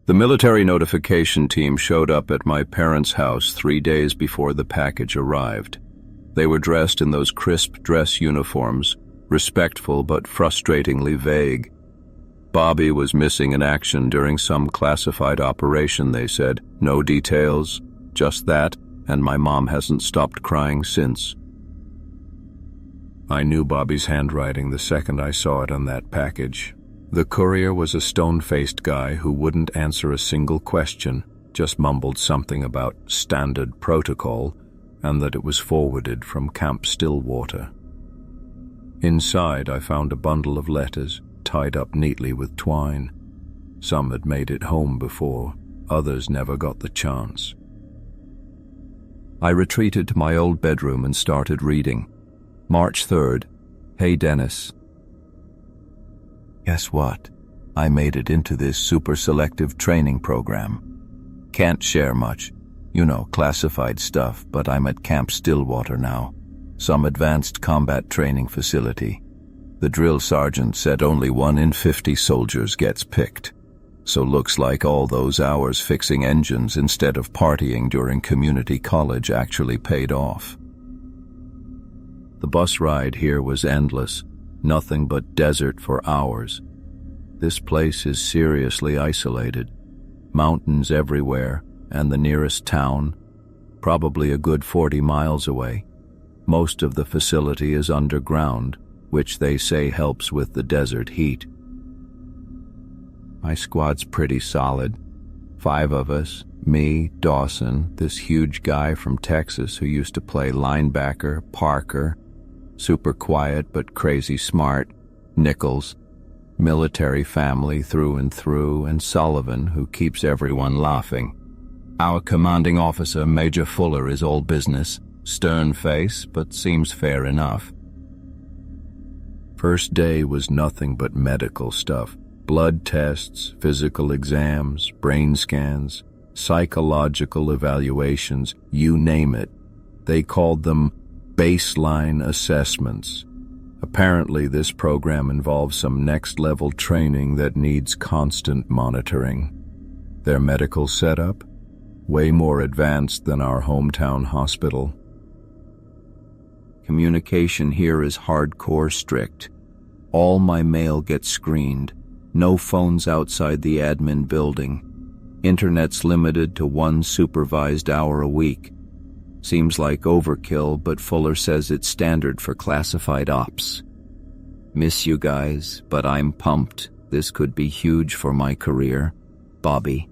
The military notification team showed up at my parents' house 3 days before the package arrived. They were dressed in those crisp dress uniforms, respectful but frustratingly vague. Bobby was missing in action during some classified operation, they said. No details, just that, and my mom hasn't stopped crying since. I knew Bobby's handwriting the second I saw it on that package. The courier was a stone-faced guy who wouldn't answer a single question, just mumbled something about standard protocol and that it was forwarded from Camp Stillwater. Inside, I found a bundle of letters, tied up neatly with twine. Some had made it home before, others never got the chance. I retreated to my old bedroom and started reading. March 3rd. Hey Dennis. Guess what? I made it into this super selective training program. Can't share much. You know, classified stuff, but I'm at Camp Stillwater now. Some advanced combat training facility. The drill sergeant said only 1 in 50 soldiers gets picked. So looks like all those hours fixing engines instead of partying during community college actually paid off. The bus ride here was endless, nothing but desert for hours. This place is seriously isolated. Mountains everywhere, and the nearest town, probably a good 40 miles away. Most of the facility is underground, which they say helps with the desert heat. My squad's pretty solid. 5 of us, me, Dawson, this huge guy from Texas who used to play linebacker, Parker, super quiet but crazy smart, Nichols, military family through and through, and Sullivan, who keeps everyone laughing. Our commanding officer, Major Fuller, is all business, stern face, but seems fair enough. First day was nothing but medical stuff. Blood tests, physical exams, brain scans, psychological evaluations, you name it. They called them baseline assessments. Apparently, this program involves some next-level training that needs constant monitoring. Their medical setup? Way more advanced than our hometown hospital. Communication here is hardcore strict. All my mail gets screened. No phones outside the admin building. Internet's limited to 1 supervised hour a week. Seems like overkill, but Fuller says it's standard for classified ops. Miss you guys, but I'm pumped. This could be huge for my career. Bobby.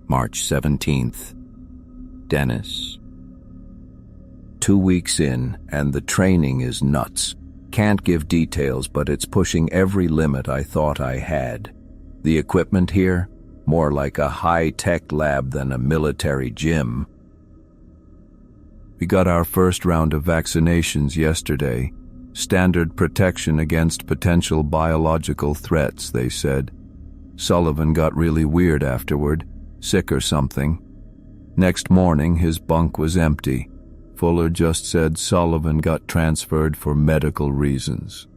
March 17th. Dennis. 2 weeks in, and the training is nuts. Can't give details, but it's pushing every limit I thought I had. The equipment here? More like a high-tech lab than a military gym. We got our first round of vaccinations yesterday. Standard protection against potential biological threats, they said. Sullivan got really weird afterward, sick or something. Next morning, his bunk was empty. Fuller just said Sullivan got transferred for medical reasons.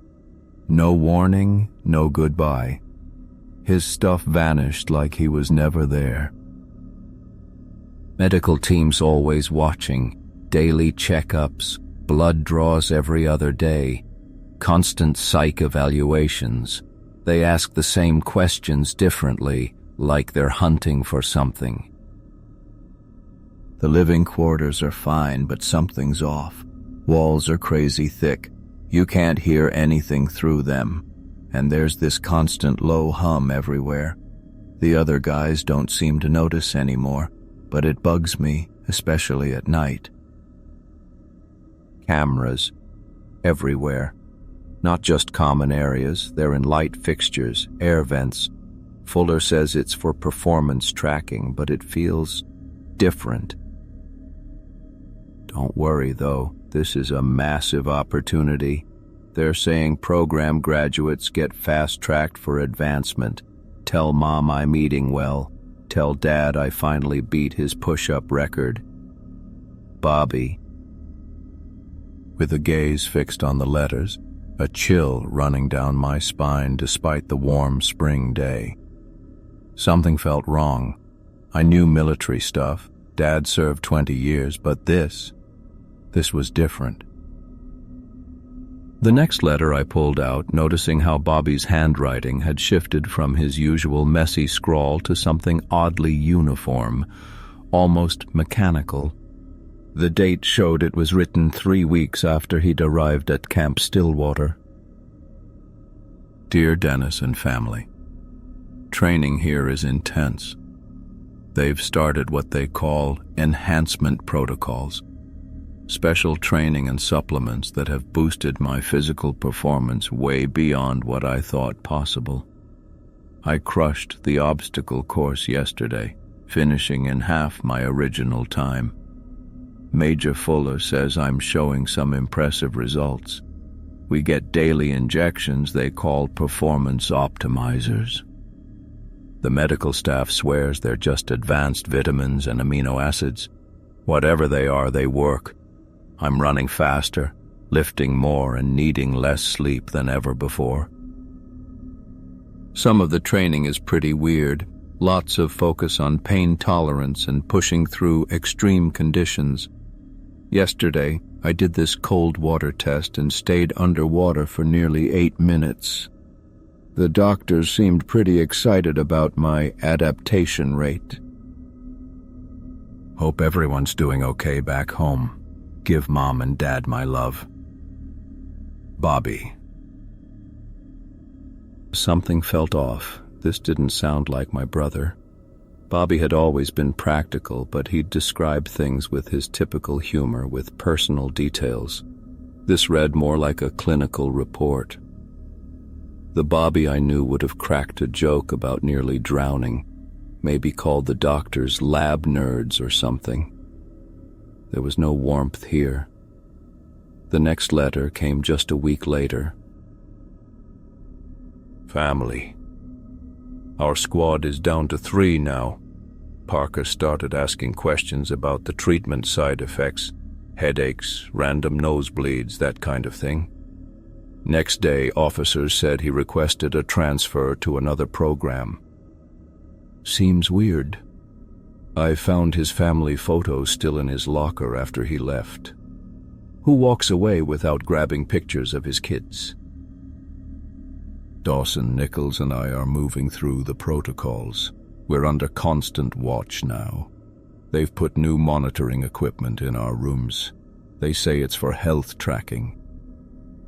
No warning, no goodbye. His stuff vanished like he was never there. Medical teams always watching, daily checkups, blood draws every other day, constant psych evaluations. They ask the same questions differently, like they're hunting for something. The living quarters are fine, but something's off. Walls are crazy thick. You can't hear anything through them. And there's this constant low hum everywhere. The other guys don't seem to notice anymore, but it bugs me, especially at night. Cameras. Everywhere. Not just common areas, they're in light fixtures, air vents. Fuller says it's for performance tracking, but it feels different. Don't worry, though. This is a massive opportunity. They're saying program graduates get fast-tracked for advancement. Tell Mom I'm eating well. Tell Dad I finally beat his push-up record. Bobby. With a gaze fixed on the letters, a chill running down my spine despite the warm spring day. Something felt wrong. I knew military stuff. Dad served 20 years, but this was different. The next letter I pulled out, noticing how Bobby's handwriting had shifted from his usual messy scrawl to something oddly uniform, almost mechanical. The date showed it was written 3 weeks after he'd arrived at Camp Stillwater. Dear Dennis and family, training here is intense. They've started what they call enhancement protocols, special training and supplements that have boosted my physical performance way beyond what I thought possible. I crushed the obstacle course yesterday, finishing in half my original time. Major Fuller says I'm showing some impressive results. We get daily injections they call performance optimizers. The medical staff swears they're just advanced vitamins and amino acids. Whatever they are, they work. I'm running faster, lifting more, and needing less sleep than ever before. Some of the training is pretty weird. Lots of focus on pain tolerance and pushing through extreme conditions. Yesterday, I did this cold water test and stayed underwater for nearly 8 minutes. The doctors seemed pretty excited about my adaptation rate. Hope everyone's doing okay back home. Give Mom and Dad my love. Bobby. Something felt off. This didn't sound like my brother. Bobby had always been practical, but he'd describe things with his typical humor, with personal details. This read more like a clinical report. The Bobby I knew would have cracked a joke about nearly drowning, maybe called the doctors lab nerds or something. There was no warmth here. The next letter came just a week later. Family. Our squad is down to 3 now. Parker started asking questions about the treatment side effects, headaches, random nosebleeds, that kind of thing. Next day, officers said he requested a transfer to another program. Seems weird. I found his family photos still in his locker after he left. Who walks away without grabbing pictures of his kids? Dawson, Nichols, and I are moving through the protocols. We're under constant watch now. They've put new monitoring equipment in our rooms. They say it's for health tracking.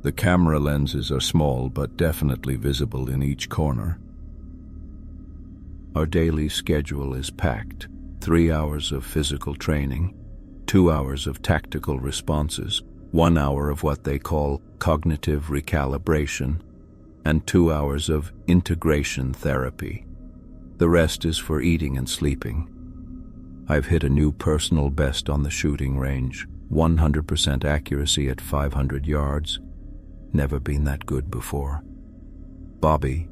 The camera lenses are small but definitely visible in each corner. Our daily schedule is packed. 3 hours of physical training, 2 hours of tactical responses, 1 hour of what they call cognitive recalibration, and 2 hours of integration therapy. The rest is for eating and sleeping. I've hit a new personal best on the shooting range, 100% accuracy at 500 yards. Never been that good before. Bobby.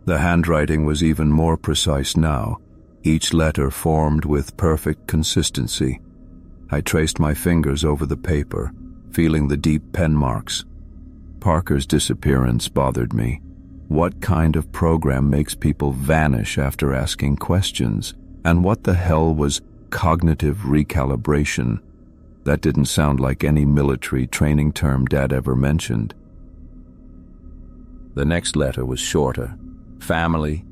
The handwriting was even more precise now, each letter formed with perfect consistency. I traced my fingers over the paper, feeling the deep pen marks. Parker's disappearance bothered me. What kind of program makes people vanish after asking questions? And what the hell was cognitive recalibration? That didn't sound like any military training term Dad ever mentioned. The next letter was shorter. Family.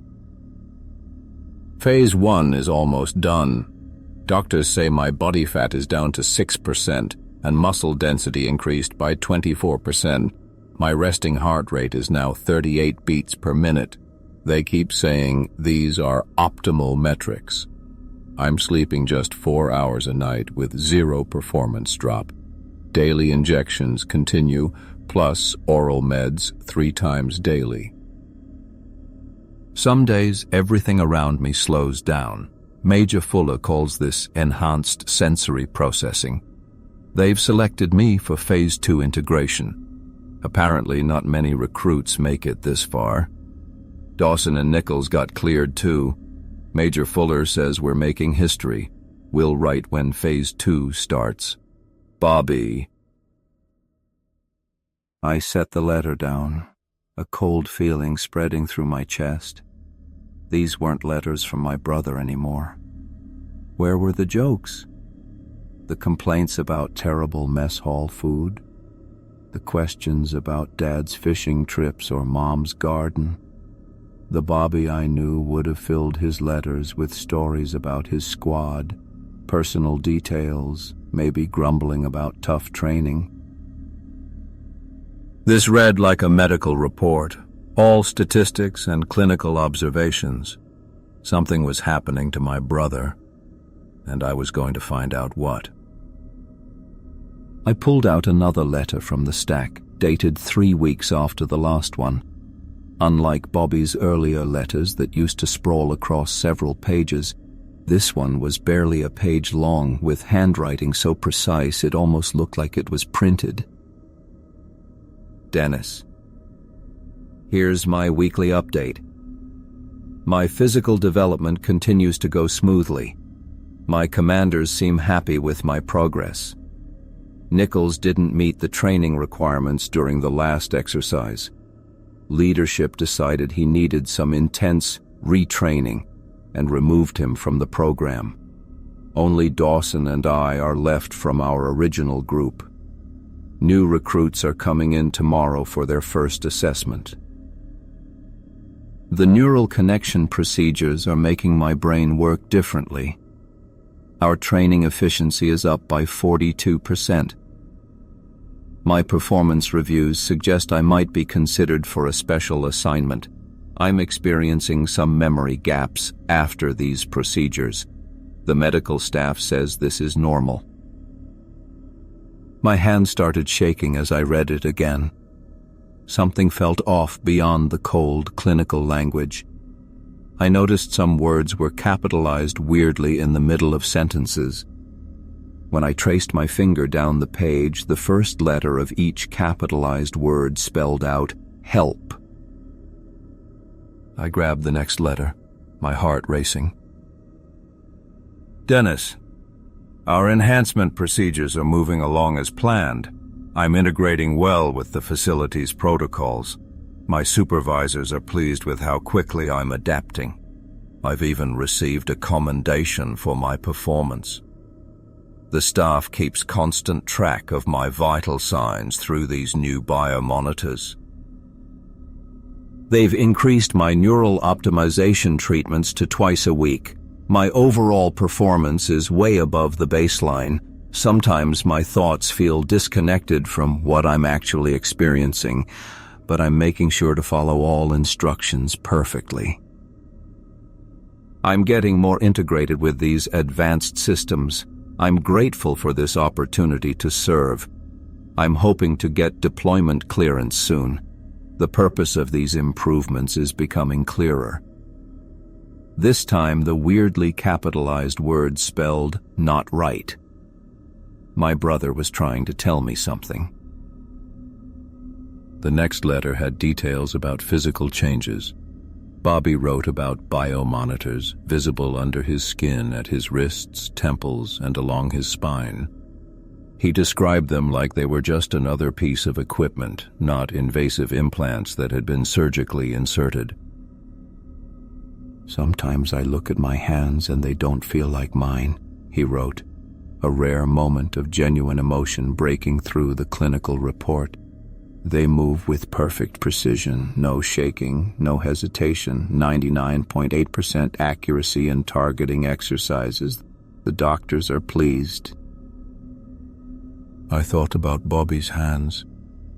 Phase 1 is almost done. Doctors say my body fat is down to 6% and muscle density increased by 24%. My resting heart rate is now 38 beats per minute. They keep saying these are optimal metrics. I'm sleeping just 4 hours a night with 0 performance drop. Daily injections continue, plus oral meds 3 times daily. Some days, everything around me slows down. Major Fuller calls this enhanced sensory processing. They've selected me for Phase 2 integration. Apparently, not many recruits make it this far. Dawson and Nichols got cleared too. Major Fuller says we're making history. We'll write when Phase 2 starts. Bobby. I set the letter down, a cold feeling spreading through my chest. These weren't letters from my brother anymore. Where were the jokes? The complaints about terrible mess hall food? The questions about Dad's fishing trips or Mom's garden? The Bobby I knew would have filled his letters with stories about his squad, personal details, maybe grumbling about tough training. This read like a medical report, all statistics and clinical observations. Something was happening to my brother, and I was going to find out what. I pulled out another letter from the stack, dated 3 weeks after the last one. Unlike Bobby's earlier letters that used to sprawl across several pages, this one was barely a page long, with handwriting so precise it almost looked like it was printed. Dennis. Here's my weekly update. My physical development continues to go smoothly. My commanders seem happy with my progress. Nichols didn't meet the training requirements during the last exercise. Leadership decided he needed some intense retraining and removed him from the program. Only Dawson and I are left from our original group. New recruits are coming in tomorrow for their first assessment. The neural connection procedures are making my brain work differently. Our training efficiency is up by 42%. My performance reviews suggest I might be considered for a special assignment. I'm experiencing some memory gaps after these procedures. The medical staff says this is normal. My hand started shaking as I read it again. Something felt off beyond the cold, clinical language. I noticed some words were capitalized weirdly in the middle of sentences. When I traced my finger down the page, the first letter of each capitalized word spelled out help. I grabbed the next letter, my heart racing. Dennis, our enhancement procedures are moving along as planned. I'm integrating well with the facility's protocols. My supervisors are pleased with how quickly I'm adapting. I've even received a commendation for my performance. The staff keeps constant track of my vital signs through these new biomonitors. They've increased my neural optimization treatments to twice a week. My overall performance is way above the baseline. Sometimes my thoughts feel disconnected from what I'm actually experiencing, but I'm making sure to follow all instructions perfectly. I'm getting more integrated with these advanced systems. I'm grateful for this opportunity to serve. I'm hoping to get deployment clearance soon. The purpose of these improvements is becoming clearer. This time, the weirdly capitalized word spelled not right. My brother was trying to tell me something. The next letter had details about physical changes. Bobby wrote about biomonitors visible under his skin at his wrists, temples, and along his spine. He described them like they were just another piece of equipment, not invasive implants that had been surgically inserted. Sometimes I look at my hands and they don't feel like mine, he wrote, a rare moment of genuine emotion breaking through the clinical report. They move with perfect precision, no shaking, no hesitation, 99.8% accuracy in targeting exercises. The doctors are pleased. I thought about Bobby's hands.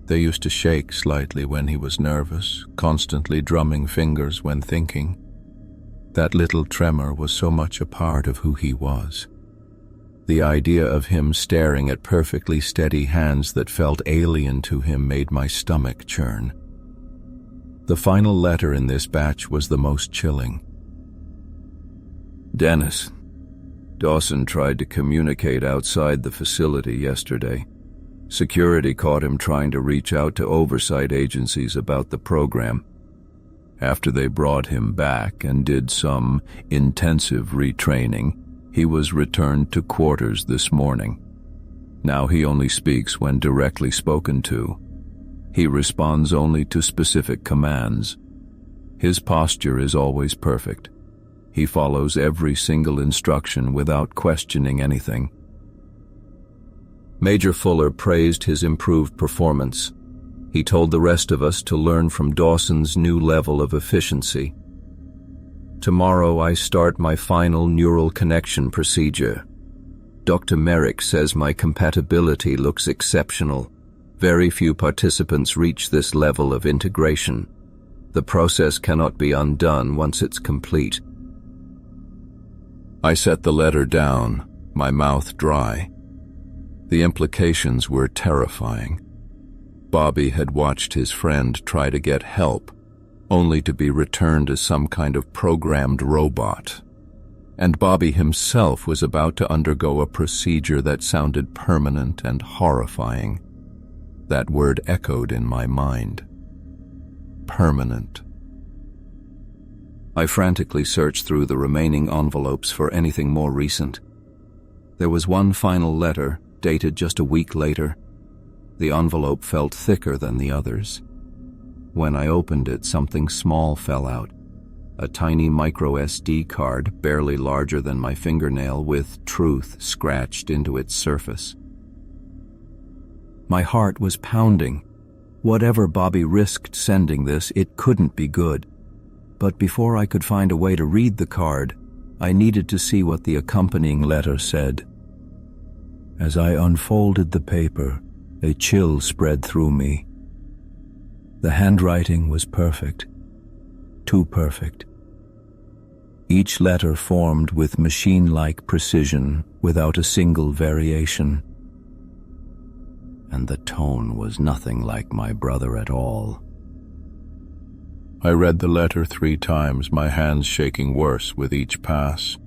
They used to shake slightly when he was nervous, constantly drumming fingers when thinking. That little tremor was so much a part of who he was. The idea of him staring at perfectly steady hands that felt alien to him made my stomach churn. The final letter in this batch was the most chilling. Dennis, Dawson tried to communicate outside the facility yesterday. Security caught him trying to reach out to oversight agencies about the program. After they brought him back and did some intensive retraining, he was returned to quarters this morning. Now he only speaks when directly spoken to. He responds only to specific commands. His posture is always perfect. He follows every single instruction without questioning anything. Major Fuller praised his improved performance. He told the rest of us to learn from Dawson's new level of efficiency. Tomorrow I start my final neural connection procedure. Dr. Merrick says my compatibility looks exceptional. Very few participants reach this level of integration. The process cannot be undone once it's complete. I set the letter down, my mouth dry. The implications were terrifying. Bobby had watched his friend try to get help, only to be returned as some kind of programmed robot. And Bobby himself was about to undergo a procedure that sounded permanent and horrifying. That word echoed in my mind. Permanent. I frantically searched through the remaining envelopes for anything more recent. There was one final letter, dated just a week later. The envelope felt thicker than the others. When I opened it, something small fell out. A tiny micro SD card, barely larger than my fingernail, with truth scratched into its surface. My heart was pounding. Whatever Bobby risked sending this, it couldn't be good. But before I could find a way to read the card, I needed to see what the accompanying letter said. As I unfolded the paper, a chill spread through me. The handwriting was perfect. Too perfect. Each letter formed with machine-like precision, without a single variation. And the tone was nothing like my brother at all. I read the letter 3 times, my hands shaking worse with each pass.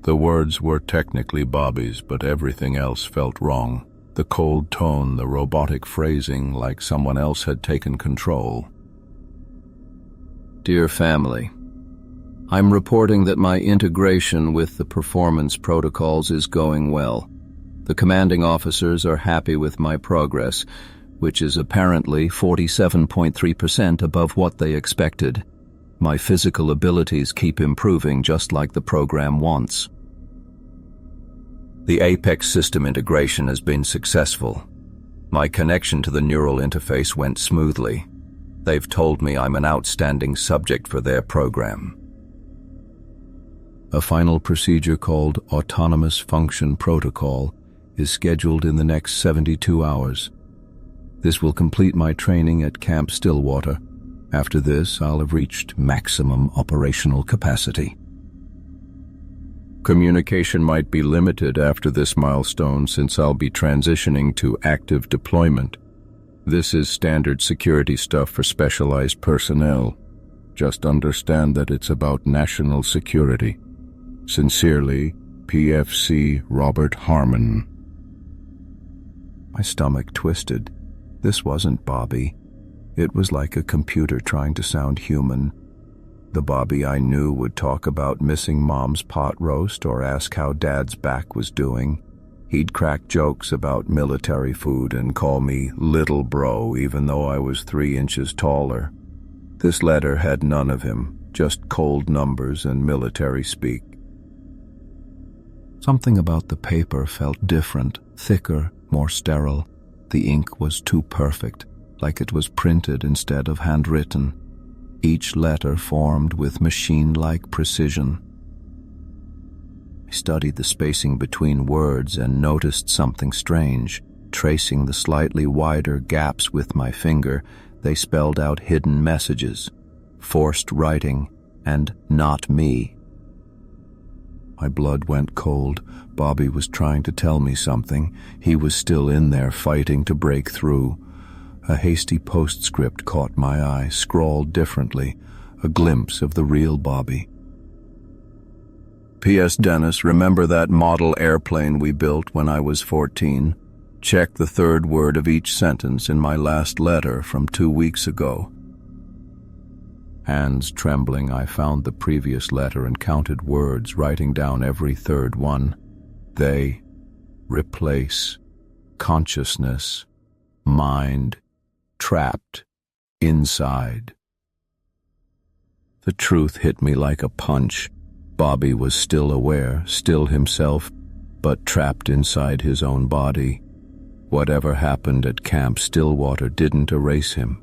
The words were technically Bobby's, but everything else felt wrong. The cold tone, the robotic phrasing, like someone else had taken control. Dear family, I'm reporting that my integration with the performance protocols is going well. The commanding officers are happy with my progress, which is apparently 47.3% above what they expected. My physical abilities keep improving just like the program wants. The Apex system integration has been successful. My connection to the neural interface went smoothly. They've told me I'm an outstanding subject for their program. A final procedure called Autonomous Function Protocol is scheduled in the next 72 hours. This will complete my training at Camp Stillwater. After this, I'll have reached maximum operational capacity. Communication might be limited after this milestone since I'll be transitioning to active deployment. This is standard security stuff for specialized personnel. Just understand that it's about national security. Sincerely, PFC Robert Harmon. My stomach twisted. This wasn't Bobby. It was like a computer trying to sound human. The Bobby I knew would talk about missing Mom's pot roast or ask how Dad's back was doing. He'd crack jokes about military food and call me little bro even though I was 3 inches taller. This letter had none of him, just cold numbers and military speak. Something about the paper felt different, thicker, more sterile. The ink was too perfect, like it was printed instead of handwritten. Each letter formed with machine-like precision. I studied the spacing between words and noticed something strange. Tracing the slightly wider gaps with my finger, they spelled out hidden messages, forced writing, and not me. My blood went cold. Bobby was trying to tell me something. He was still in there fighting to break through. A hasty postscript caught my eye, scrawled differently, a glimpse of the real Bobby. P.S. Dennis, remember that model airplane we built when I was 14? Check the 3rd word of each sentence in my last letter from 2 weeks ago. Hands trembling, I found the previous letter and counted words, writing down every 3rd one. They, replace, consciousness, mind, trapped inside. The truth hit me like a punch. Bobby was still aware, still himself, but trapped inside his own body. Whatever happened at Camp Stillwater didn't erase him.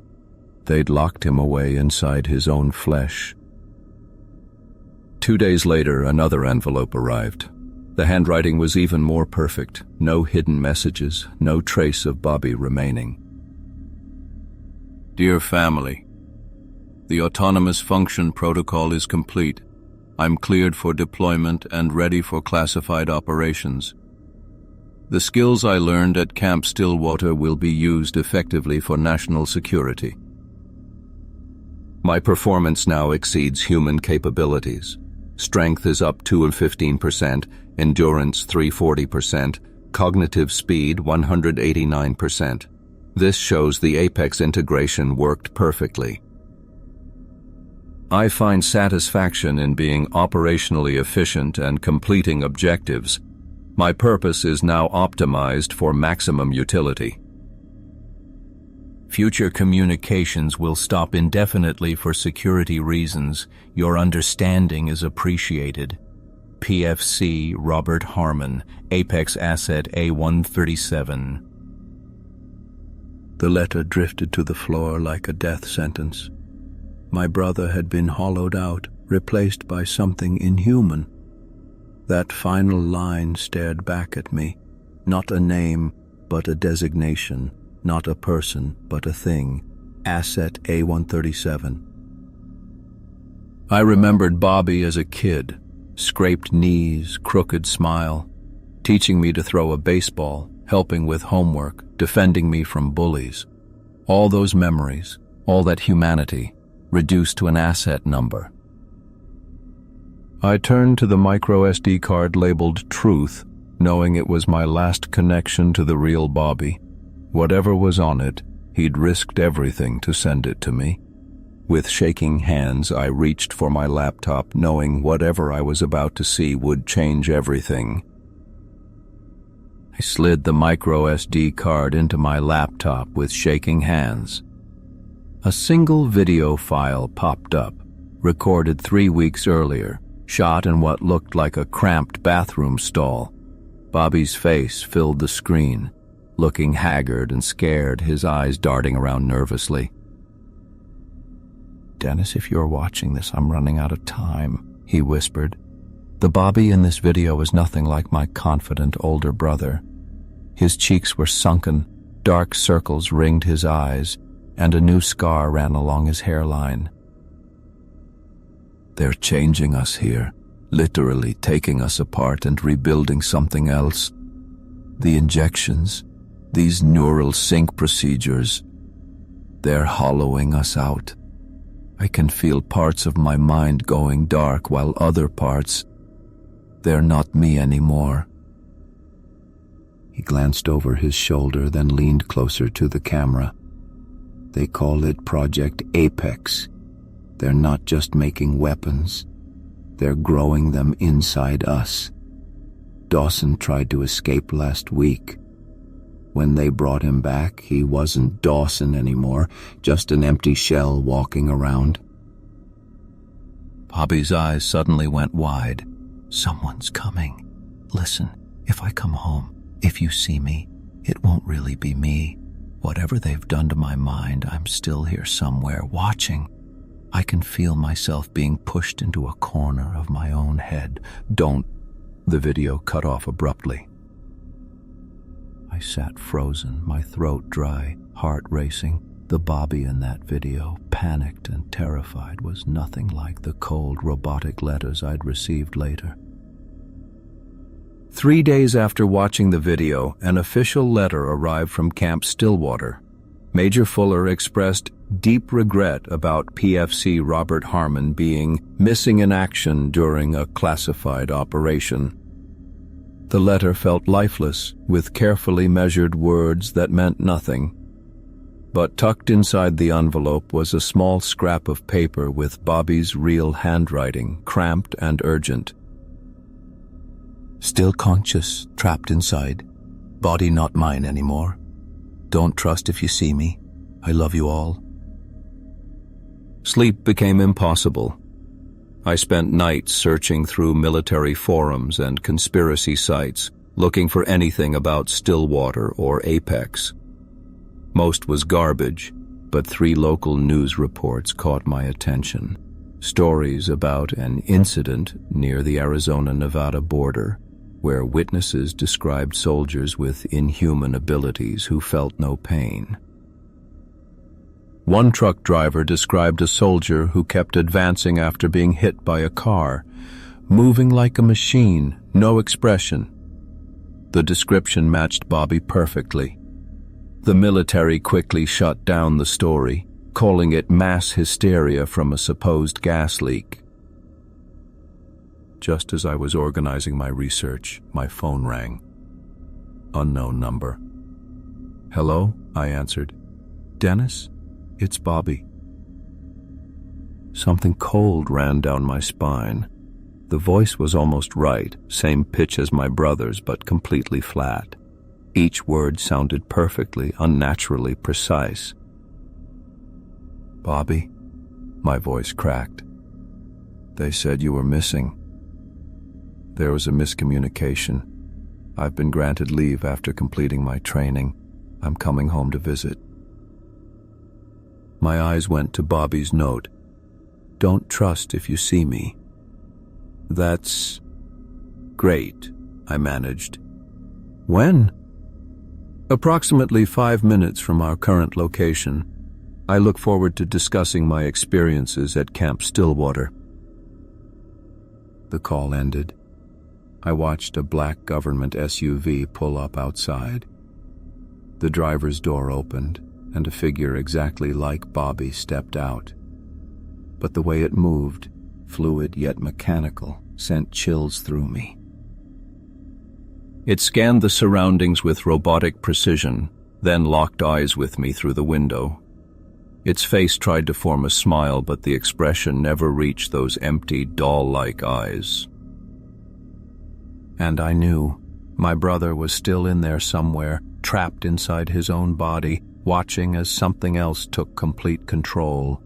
They'd locked him away inside his own flesh. 2 days later, another envelope arrived. The handwriting was even more perfect. No hidden messages, no trace of Bobby remaining. Dear family, the autonomous function protocol is complete. I'm cleared for deployment and ready for classified operations. The skills I learned at Camp Stillwater will be used effectively for national security. My performance now exceeds human capabilities. Strength is up 215%, endurance 340%, cognitive speed 189%. This shows the Apex integration worked perfectly. I find satisfaction in being operationally efficient and completing objectives. My purpose is now optimized for maximum utility. Future communications will stop indefinitely for security reasons. Your understanding is appreciated. PFC Robert Harmon, Apex Asset A137. The letter drifted to the floor like a death sentence. My brother had been hollowed out, replaced by something inhuman. That final line stared back at me. Not a name, but a designation. Not a person, but a thing. Asset A137. I remembered Bobby as a kid. Scraped knees, crooked smile. Teaching me to throw a baseball, helping with homework, defending me from bullies. All those memories, all that humanity, reduced to an asset number. I turned to the micro SD card labeled Truth, knowing it was my last connection to the real Bobby. Whatever was on it, he'd risked everything to send it to me. With shaking hands, I reached for my laptop, knowing whatever I was about to see would change everything. I slid the micro SD card into my laptop with shaking hands. A single video file popped up, recorded 3 weeks earlier, shot in what looked like a cramped bathroom stall. Bobby's face filled the screen, looking haggard and scared, his eyes darting around nervously. "Dennis, if you're watching this, I'm running out of time," he whispered. The Bobby in this video was nothing like my confident older brother. His cheeks were sunken, dark circles ringed his eyes, and a new scar ran along his hairline. "They're changing us here, literally taking us apart and rebuilding something else. The injections, these neural sync procedures, they're hollowing us out. I can feel parts of my mind going dark while other parts, they're not me anymore." He glanced over his shoulder, then leaned closer to the camera. "They call it Project Apex. They're not just making weapons. They're growing them inside us. Dawson tried to escape last week. When they brought him back, he wasn't Dawson anymore, just an empty shell walking around." Bobby's eyes suddenly went wide. "Someone's coming. Listen, if I come home, if you see me, it won't really be me. Whatever they've done to my mind, I'm still here somewhere, watching. I can feel myself being pushed into a corner of my own head. Don't..." The video cut off abruptly. I sat frozen, my throat dry, heart racing. The Bobby in that video, panicked and terrified, was nothing like the cold, robotic letters I'd received later. 3 days after watching the video, an official letter arrived from Camp Stillwater. Major Fuller expressed deep regret about PFC Robert Harmon being missing in action during a classified operation. The letter felt lifeless, with carefully measured words that meant nothing. But tucked inside the envelope was a small scrap of paper with Bobby's real handwriting, cramped and urgent. "Still conscious, trapped inside. Body not mine anymore. Don't trust if you see me. I love you all. Sleep became impossible. I spent nights searching through military forums and conspiracy sites, looking for anything about Stillwater or Apex. Most was garbage, but 3 local news reports caught my attention. Stories about an incident near the Arizona-Nevada border, where witnesses described soldiers with inhuman abilities who felt no pain. One truck driver described a soldier who kept advancing after being hit by a car, moving like a machine, no expression. The description matched Bobby perfectly. The military quickly shut down the story, calling it mass hysteria from a supposed gas leak. Just as I was organizing my research, my phone rang. Unknown number. "Hello?" I answered. "Dennis? It's Bobby." Something cold ran down my spine. The voice was almost right, same pitch as my brother's, but completely flat. Each word sounded perfectly, unnaturally precise. "Bobby?" My voice cracked. "They said you were missing. There was a miscommunication. I've been granted leave after completing my training. I'm coming home to visit." My eyes went to Bobby's note. "Don't trust if you see me." "That's great," I managed. "When?" "Approximately 5 minutes from our current location. I look forward to discussing my experiences at Camp Stillwater." The call ended. I watched a black government SUV pull up outside. The driver's door opened, and a figure exactly like Bobby stepped out. But the way it moved, fluid yet mechanical, sent chills through me. It scanned the surroundings with robotic precision, then locked eyes with me through the window. Its face tried to form a smile, but the expression never reached those empty, doll-like eyes. And I knew my brother was still in there somewhere, trapped inside his own body, watching as something else took complete control.